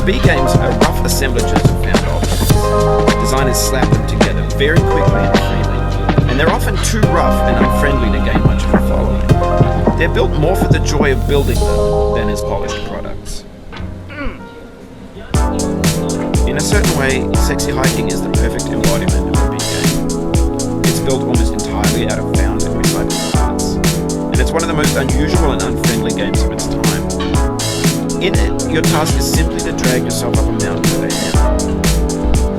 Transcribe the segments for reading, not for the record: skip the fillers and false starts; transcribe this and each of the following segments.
B-games are rough assemblages of found objects. Designers slap them together very quickly and freely, and they're often too rough and unfriendly to gain much of a following. They're built more for the joy of building them than as polished products. In a certain way, Sexy Hiking is the perfect embodiment of a B-game. It's built almost entirely out of found and recycled parts, and it's one of the most unusual and unfriendly games of its time. In it, your task is simply to drag yourself up a mountain with a hammer.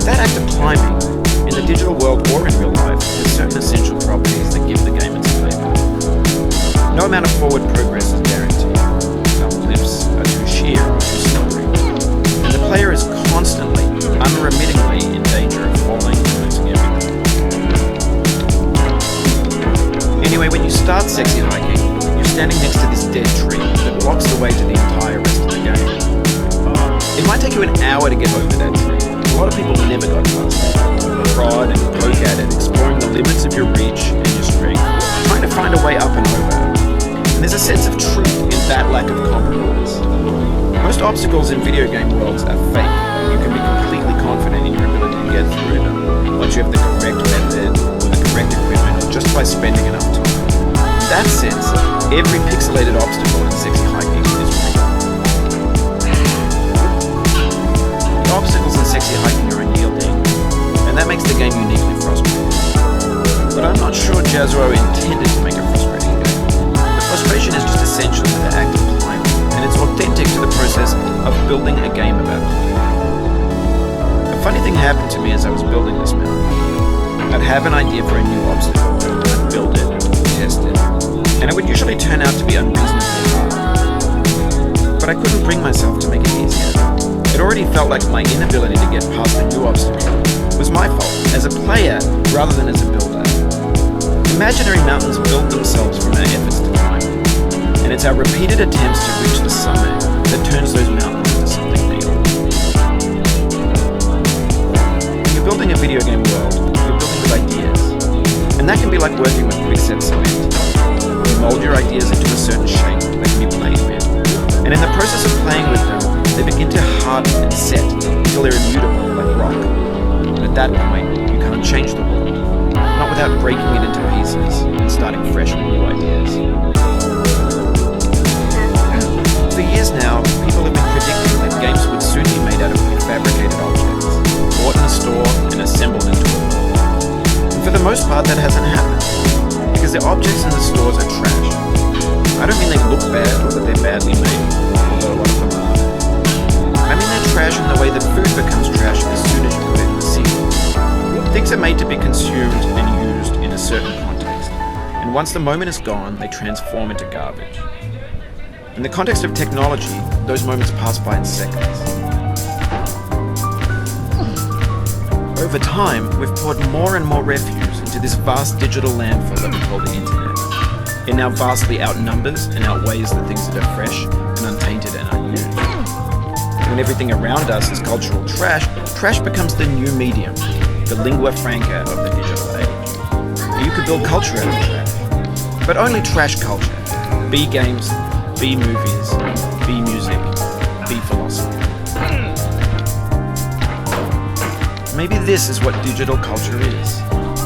That act of climbing, in the digital world or in real life, has certain essential properties that give the game its flavor. No amount of forward progress is guaranteed. Some cliffs are too sheer or too slippery, and the player is constantly, unremittingly in danger of falling and losing everything. Anyway, when you start Sexy Hiking, you're standing next to this dead tree that blocks the way to the entire rest of the game. It might take you an hour to get over that tree. A lot of people never got past it. Prod and poke at it, exploring the limits of your reach and your strength, trying to find a way up and over. And there's a sense of truth in that lack of compromise. Most obstacles in video game worlds are fake, and you can be completely confident in your ability to get through them once you have the correct method, the correct equipment, or just by spending enough time. In that sense, every pixelated obstacle in Sexy Hiking is real. The obstacles in Sexy Hiking are unyielding, and that makes the game uniquely frustrating. But I'm not sure Jazwares intended to make a frustrating game. The frustration is just essential to the act of climbing, and it's authentic to the process of building a game about climbing. A funny thing happened to me as I was building this mountain. I'd have an idea for a new obstacle, I'd build it, test it, and it would usually turn out to be unreasonably hard. But I couldn't bring myself to make it easier. It already felt like my inability to get past a new obstacle was my fault, as a player rather than as a builder. Imaginary mountains build themselves from our efforts to climb, and it's our repeated attempts to reach the summit that turns those mountains into something real. When you're building a video game world, you're building with ideas, and that can be like working with quickset cement. You mold your ideas into a certain shape that can be played with, and in the process of playing with them, they begin to harden and set until they're immutable like rock. And at that point, you can't change the world, not without breaking it into pieces and starting fresh with new ideas. For years now, people have been predicting that games would soon be made out of prefabricated objects, bought in a store and assembled into a world. And for the most part, that hasn't happened, because the objects in the stores are trash. I don't mean they look bad or that they're badly made, although a lot of them are. I mean they're trash in the way that food becomes trash as soon as you put it in the season. Think Things are made to be consumed and used in a certain context, and once the moment is gone, they transform into garbage. In the context of technology, those moments pass by in seconds. Over time, we've poured more and more refuse into this vast digital landfill that we call the internet. It now vastly outnumbers and outweighs the things that are fresh and untainted and unused. When everything around us is cultural trash, trash becomes the new medium, the lingua franca of the digital age. You could build culture out of trash, but only trash culture. Be games, be movies, be music, be philosophy. Maybe this is what digital culture is.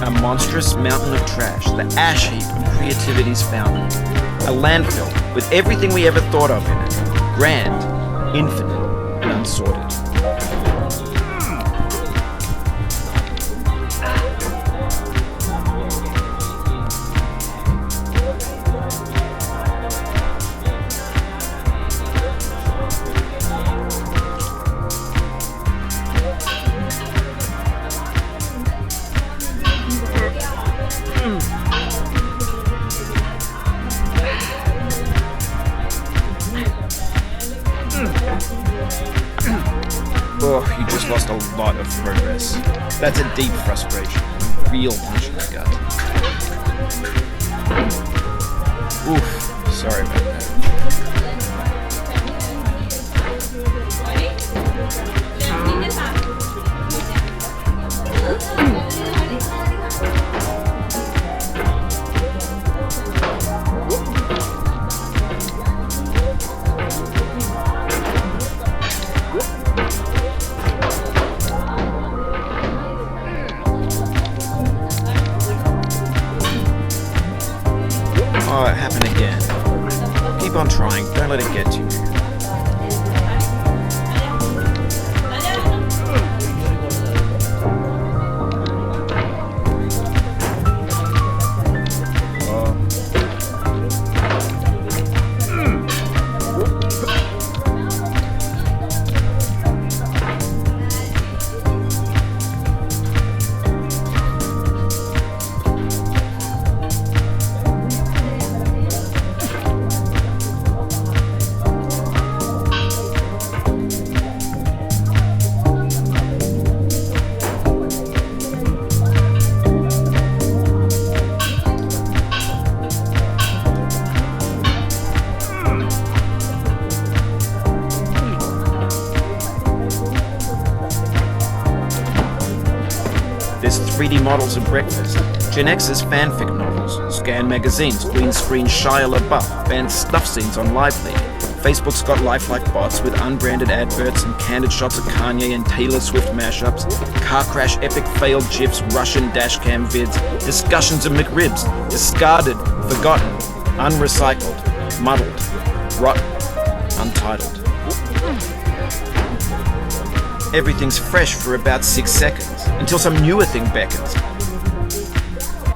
A monstrous mountain of trash, the ash heap of creativity's fountain. A landfill with everything we ever thought of in it. Grand, infinite, and unsorted. Oh, you just lost a lot of progress. That's a deep frustration. A real punch in the gut. Oof, sorry about that. Oh, it happened again. Keep on trying, don't let it get to you. There's 3D models of breakfast, Gen X's fanfic novels, scan magazines, green screen Shia LaBeouf, banned stuff scenes on LiveLeak. Facebook's got lifelike bots with unbranded adverts and candid shots of Kanye and Taylor Swift mashups, car crash epic failed GIFs, Russian dashcam vids, discussions of McRibs, discarded, forgotten, unrecycled, muddled, rotten, untitled. Everything's fresh for about 6 seconds, until some newer thing beckons.